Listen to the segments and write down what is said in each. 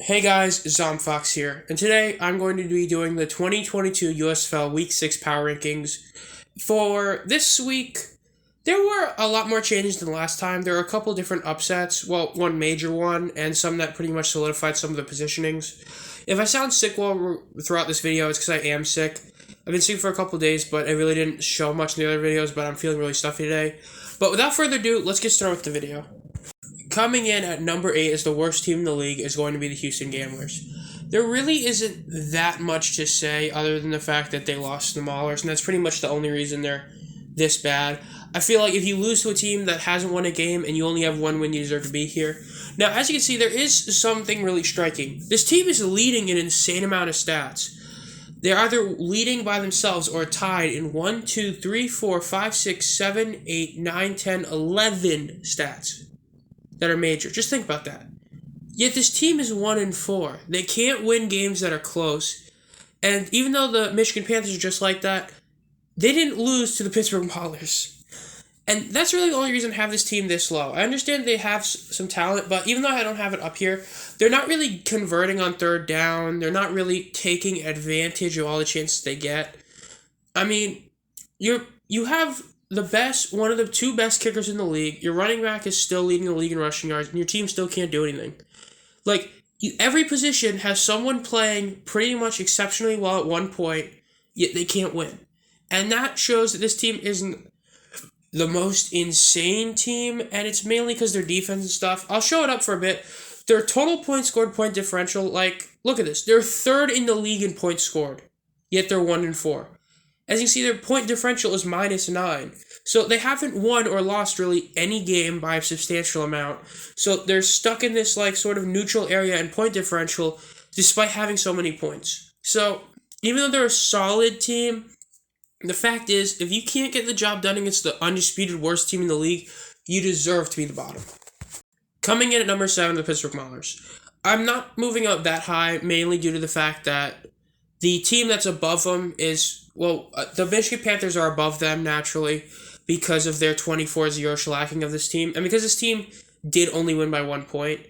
Hey guys, Zomfox here, and today I'm going to be doing the 2022 USFL Week 6 Power Rankings. For this week, there were a lot more changes than last time. There were a couple different upsets, well, one major one, and some that pretty much solidified some of the positionings. If I sound sick throughout this video, it's because I am sick. I've been sick for a couple days, but I really didn't show much in the other videos, but I'm feeling really stuffy today. But without further ado, let's get started with the video. Coming in at number 8 as the worst team in the league is going to be the Houston Gamblers. There really isn't that much to say other than the fact that they lost to the Maulers, and that's pretty much the only reason they're this bad. I feel like if you lose to a team that hasn't won a game and you only have one win, you deserve to be here. Now, as you can see, there is something really striking. This team is leading an insane amount of stats. They're either leading by themselves or tied in 1, 2, 3, 4, 5, 6, 7, 8, 9, 10, 11 stats that are major. Just think about that. Yet this team is 1-4. They can't win games that are close. And even though the Michigan Panthers are just like that, they didn't lose to the Pittsburgh Maulers. And that's really the only reason I have this team this low. I understand they have some talent, but even though I don't have it up here, they're not really converting on third down. They're not really taking advantage of all the chances they get. I mean, you have one of the two best kickers in the league. Your running back is still leading the league in rushing yards, and your team still can't do anything. Every position has someone playing pretty much exceptionally well at one point, yet they can't win. And that shows that this team isn't the most insane team, and it's mainly because their defense and stuff. I'll show it up for a bit. Their total points scored, point differential, look at this. They're third in the league in points scored, yet they're 1-4. As you can see, their point differential is -9. So they haven't won or lost really any game by a substantial amount. So they're stuck in this sort of neutral area in point differential despite having so many points. So even though they're a solid team, the fact is, if you can't get the job done against the undisputed worst team in the league, you deserve to be the bottom. Coming in at number 7, the Pittsburgh Maulers. I'm not moving up that high, mainly due to the fact that the team that's above them is, the Michigan Panthers are above them naturally because of their 24-0 shellacking of this team. And because this team did only win by 1 point,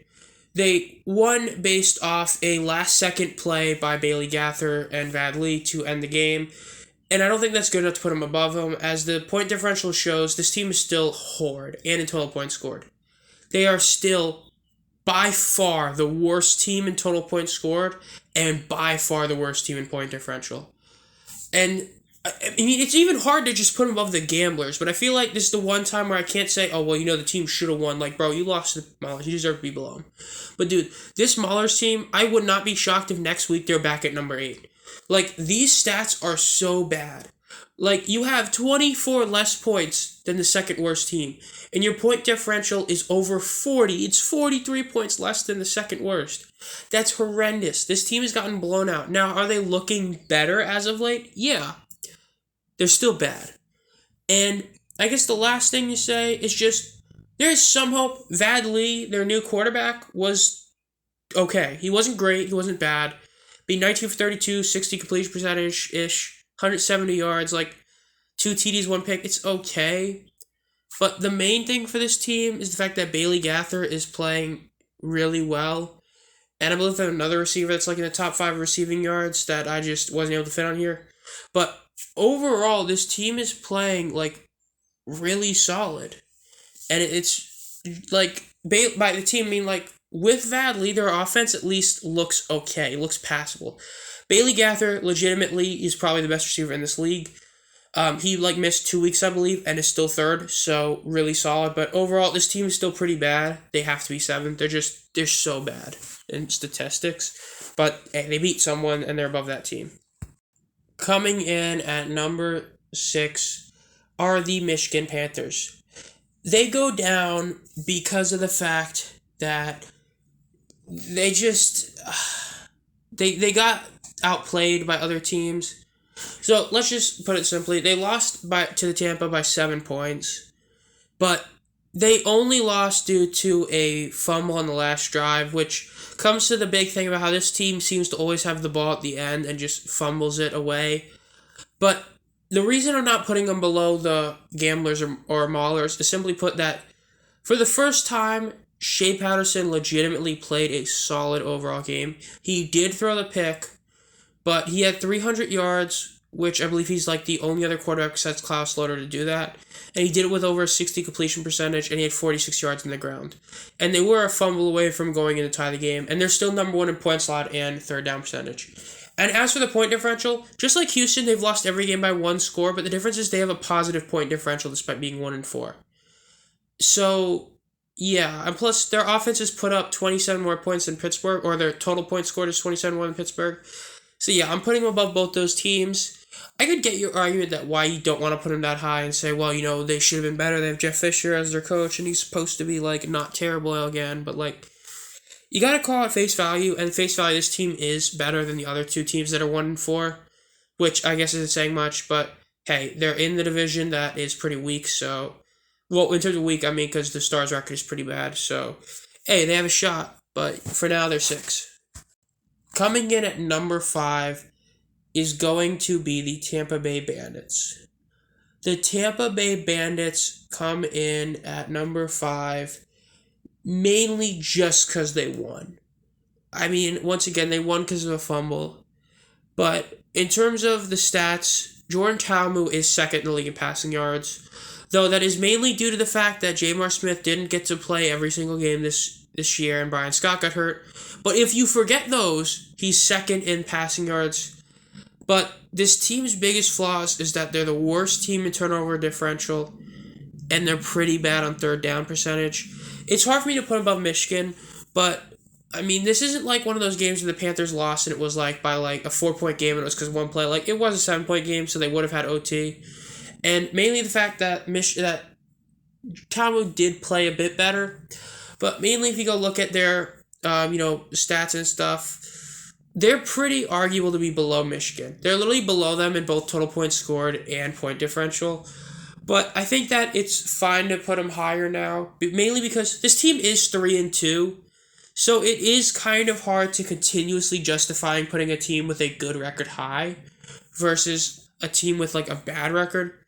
they won based off a last-second play by Bailey Gaither and Vad Lee to end the game. And I don't think that's good enough to put them above them. As the point differential shows, this team is still horrid and in total points scored. They are still by far the worst team in total points scored and by far the worst team in point differential. And I mean, it's even hard to just put them above the Gamblers, but I feel like this is the one time where I can't say, the team should have won. Bro, you lost to the Maulers. You deserve to be below them. But dude, this Maulers team, I would not be shocked if next week they're back at number 8. These stats are so bad. You have 24 less points than the second worst team, and your point differential is over 40. It's 43 points less than the second worst. That's horrendous. This team has gotten blown out. Now, are they looking better as of late? Yeah. They're still bad. And I guess the last thing you say is just, there's some hope. Vad Lee, their new quarterback, was okay. He wasn't great. He wasn't bad. Be 19 for 32, 60 completion percentage-ish, 170 yards, 2 TDs, 1 pick. It's okay. But the main thing for this team is the fact that Bailey Gaither is playing really well. And I believe there's another receiver that's in the top 5 receiving yards that I just wasn't able to fit on here. But overall, this team is playing, really solid. And it's, by the team, I mean, with Vad Lee, their offense at least looks okay. It looks passable. Bailey Gaither, legitimately, is probably the best receiver in this league. He, missed 2 weeks, I believe, and is still third, so really solid. But overall, this team is still pretty bad. They have to be 7th. They're so bad in statistics. But, hey, they beat someone, and they're above that team. Coming in at number 6 are the Michigan Panthers. They go down because of the fact that they just they got outplayed by other teams. So let's just put it simply. They lost to the Tampa by 7 points, but they only lost due to a fumble on the last drive, which comes to the big thing about how this team seems to always have the ball at the end and just fumbles it away. But the reason I'm not putting them below the Gamblers or Maulers is simply put that for the first time Shea Patterson legitimately played a solid overall game. He did throw the pick, but he had 300 yards, which I believe he's like the only other quarterback besides Klaus Loader to do that. And he did it with over a 60 completion percentage, and he had 46 yards in the ground. And they were a fumble away from going in to tie the game, and they're still number one in points allowed and third down percentage. And as for the point differential, just like Houston, they've lost every game by one score, but the difference is they have a positive point differential despite being 1-4. So, yeah, and plus their offense has put up 27 more points than Pittsburgh, or their total points scored is 27 more than Pittsburgh. So yeah, I'm putting them above both those teams. I could get your argument that why you don't want to put them that high and say, well, they should have been better. They have Jeff Fisher as their coach, and he's supposed to be, not terrible again. But, you got to call it face value, and face value, this team is better than the other two teams that are 1-4, which I guess isn't saying much, but, hey, they're in the division that is pretty weak, so... Well, in terms of weak, I mean, because the Stars' record is pretty bad, so... Hey, they have a shot, but for now, they're 6. Coming in at number 5 is going to be the Tampa Bay Bandits. The Tampa Bay Bandits come in at number 5 mainly just because they won. I mean, once again, they won because of a fumble. But in terms of the stats, Jordan Talmu is second in the league in passing yards, though that is mainly due to the fact that Jamar Smith didn't get to play every single game this year and Brian Scott got hurt. But if you forget those, he's second in passing yards. But this team's biggest flaws is that they're the worst team in turnover differential, and they're pretty bad on third down percentage. It's hard for me to put them above Michigan, but, I mean, this isn't like one of those games where the Panthers lost and it was by a 4-point game and it was because one play. It was a 7-point game, so they would have had OT. And mainly the fact that that Talmud did play a bit better, but mainly if you go look at their stats and stuff, they're pretty arguable to be below Michigan. They're literally below them in both total points scored and point differential. But I think that it's fine to put them higher now, mainly because this team is 3-2, so it is kind of hard to continuously justify putting a team with a good record high versus a team with a bad record,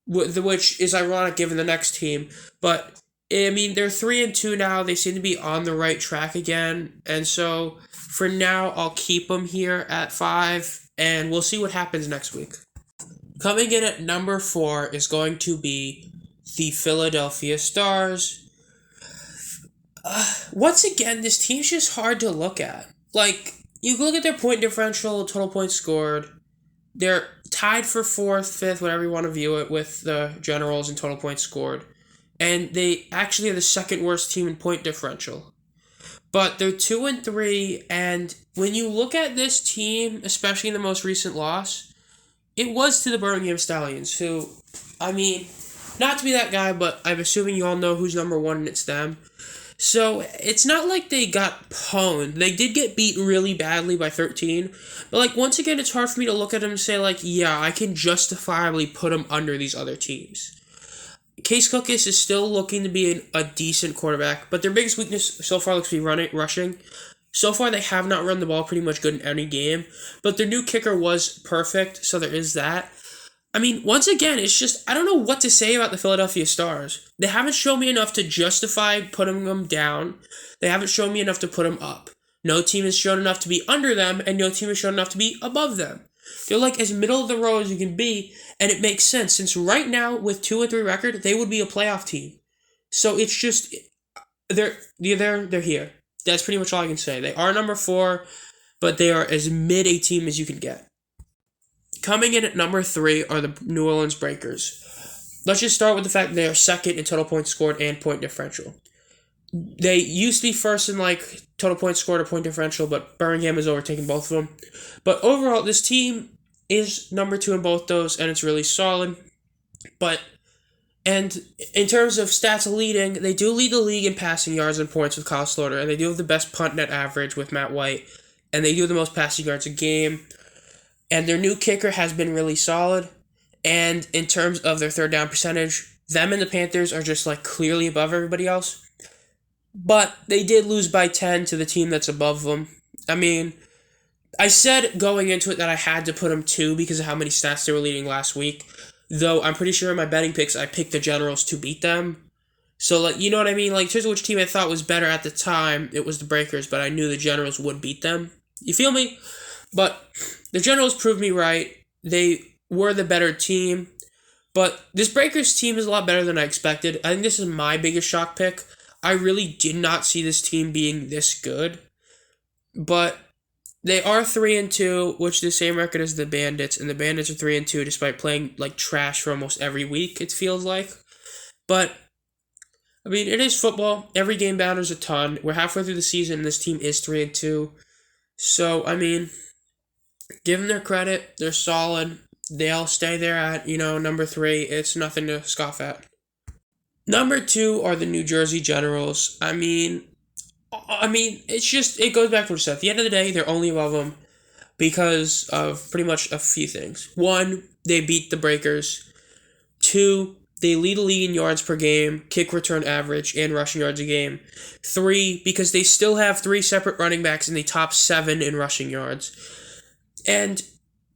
which is ironic given the next team. But I mean, they're 3-2 now. They seem to be on the right track again, and so for now, I'll keep them here at 5, and we'll see what happens next week. Coming in at number 4 is going to be the Philadelphia Stars. Once again, this team's just hard to look at. You look at their point differential, total points scored. They're tied for 4th, 5th, whatever you want to view it, with the Generals in total points scored. And they actually are the second worst team in point differential. But they're 2-3, and when you look at this team, especially in the most recent loss, it was to the Birmingham Stallions, who, I mean, not to be that guy, but I'm assuming you all know who's number 1 and it's them. So it's not like they got pwned. They did get beat really badly by 13, but once again, it's hard for me to look at them and say yeah, I can justifiably put them under these other teams. Case Cookus is still looking to be a decent quarterback, but their biggest weakness so far looks to be rushing. So far, they have not run the ball pretty much good in any game, but their new kicker was perfect, so there is that. I mean, once again, it's just, I don't know what to say about the Philadelphia Stars. They haven't shown me enough to justify putting them down. They haven't shown me enough to put them up. No team has shown enough to be under them, and no team has shown enough to be above them. They're as middle of the road as you can be, and it makes sense, since right now, with 2-3 record, they would be a playoff team. So it's just, they're here. That's pretty much all I can say. They are number 4, but they are as mid a team as you can get. Coming in at number 3 are the New Orleans Breakers. Let's just start with the fact that they are second in total points scored and point differential. They used to be first in total points scored or point differential, but Birmingham has overtaken both of them. But overall, this team is number 2 in both those, and it's really solid. And in terms of stats leading, they do lead the league in passing yards and points with Kyle Slaughter, and they do have the best punt net average with Matt White, and they do have the most passing yards a game. And their new kicker has been really solid. And in terms of their third down percentage, them and the Panthers are just clearly above everybody else. But they did lose by 10 to the team that's above them. I mean, I said going into it that I had to put them 2 because of how many stats they were leading last week. Though I'm pretty sure in my betting picks I picked the Generals to beat them. So, like, you know what I mean? Like, in terms of which team I thought was better at the time, it was the Breakers, but I knew the Generals would beat them. You feel me? But the Generals proved me right. They were the better team. But this Breakers team is a lot better than I expected. I think this is my biggest shock pick. I really did not see this team being this good. But they are 3-2, which is the same record as the Bandits, and the Bandits are 3-2 despite playing like trash for almost every week, it feels like. But I mean, it is football. Every game matters a ton. We're halfway through the season, and this team is 3-2. So, I mean, give them their credit. They're solid. They'll stay there at, number 3. It's nothing to scoff at. Number 2 are the New Jersey Generals. I mean, it goes back to what I said. At the end of the day, they're only above them because of pretty much a few things. 1, they beat the Breakers. 2, they lead the league in yards per game, kick return average, and rushing yards a game. 3, because they still have 3 separate running backs in the top 7 in rushing yards. And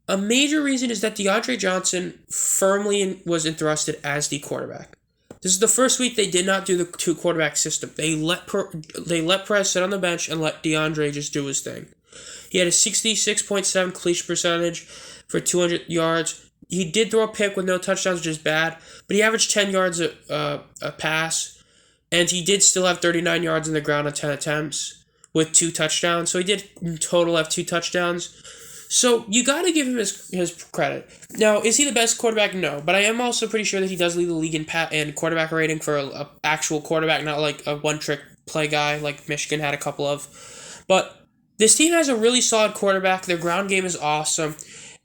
a major reason is that DeAndre Johnson firmly was entrusted as the quarterback. This is the first week they did not do the 2-quarterback system. They let Perez sit on the bench and let DeAndre just do his thing. He had a 66.7 completion percentage for 200 yards. He did throw a pick with no touchdowns, which is bad, but he averaged 10 yards a pass, and he did still have 39 yards on the ground on 10 attempts with 2 touchdowns. So he did in total have 2 touchdowns. So you got to give him his credit. Now, is he the best quarterback? No, but I am also pretty sure that he does lead the league in quarterback rating for a actual quarterback, not like a one-trick play guy like Michigan had a couple of. But this team has a really solid quarterback. Their ground game is awesome.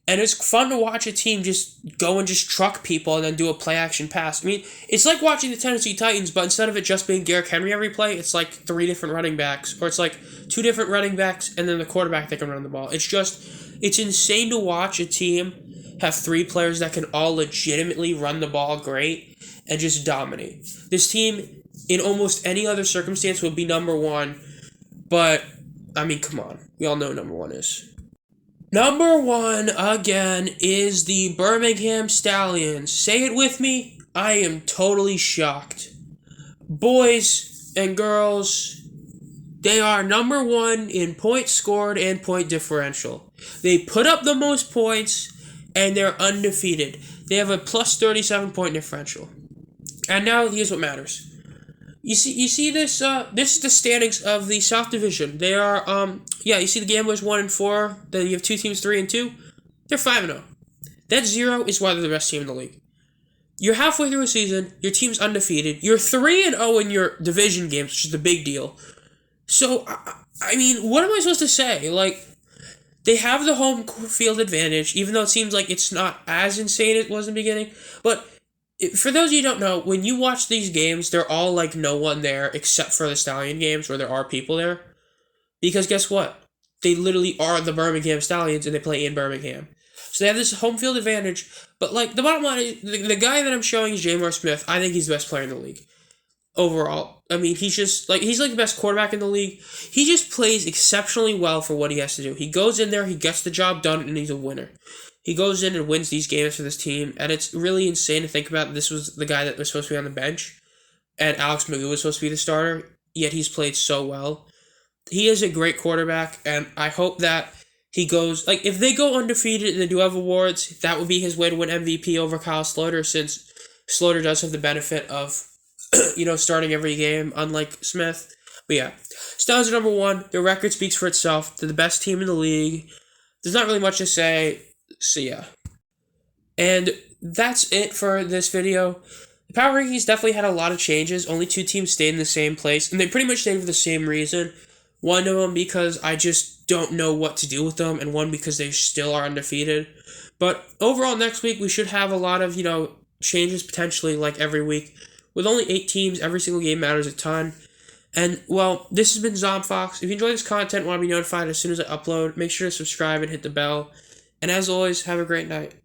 And it's fun to watch a team just go and just truck people and then do a play-action pass. I mean, it's like watching the Tennessee Titans, but instead of it just being Derrick Henry every play, it's like 3 different running backs. Or it's like 2 different running backs and then the quarterback that can run the ball. It's insane to watch a team have 3 players that can all legitimately run the ball great and just dominate. This team, in almost any other circumstance, would be number 1. But, I mean, come on. We all know number 1 is. Number 1, again, is the Birmingham Stallions. Say it with me. I am totally shocked. Boys and girls, they are number 1 in points scored and point differential. They put up the most points, and they're undefeated. They have a plus 37 point differential. And now, here's what matters. You see this? This is the standings of the South Division. They are, you see the Gamblers 1-4. Then you have 2 teams 3-2. They're 5-0. That 0 is why they're the best team in the league. You're halfway through a season. Your team's undefeated. You're 3-0 in your division games, which is the big deal. So, I mean, what am I supposed to say? Like, they have the home field advantage, even though it seems like it's not as insane as it was in the beginning. But for those of you who don't know, when you watch these games, they're all like no one there except for the Stallion games where there are people there. Because guess what? They literally are the Birmingham Stallions and they play in Birmingham. So they have this home field advantage. But like the bottom line is, the guy that I'm showing is Jamar Smith. I think he's the best player in the league. Overall. I mean, he's like the best quarterback in the league. He just plays exceptionally well for what he has to do. He goes in there, he gets the job done, and he's a winner. He goes in and wins these games for this team, and it's really insane to think about. This was the guy that was supposed to be on the bench, and Alex Magoo was supposed to be the starter, yet he's played so well. He is a great quarterback, and I hope that he goes, like, if they go undefeated and they do have awards, that would be his way to win MVP over Kyle Sloter, since Sloter does have the benefit of, starting every game, unlike Smith. But yeah, Stallions are number 1. Their record speaks for itself. They're the best team in the league. There's not really much to say. So yeah. And that's it for this video. The power rankings definitely had a lot of changes. Only 2 teams stayed in the same place. And they pretty much stayed for the same reason. One of them because I just don't know what to do with them. And one because they still are undefeated. But overall, next week we should have a lot of, changes potentially like every week. With only 8 teams, every single game matters a ton. And, well, this has been ZombFox. If you enjoy this content and want to be notified as soon as I upload, make sure to subscribe and hit the bell. And as always, have a great night.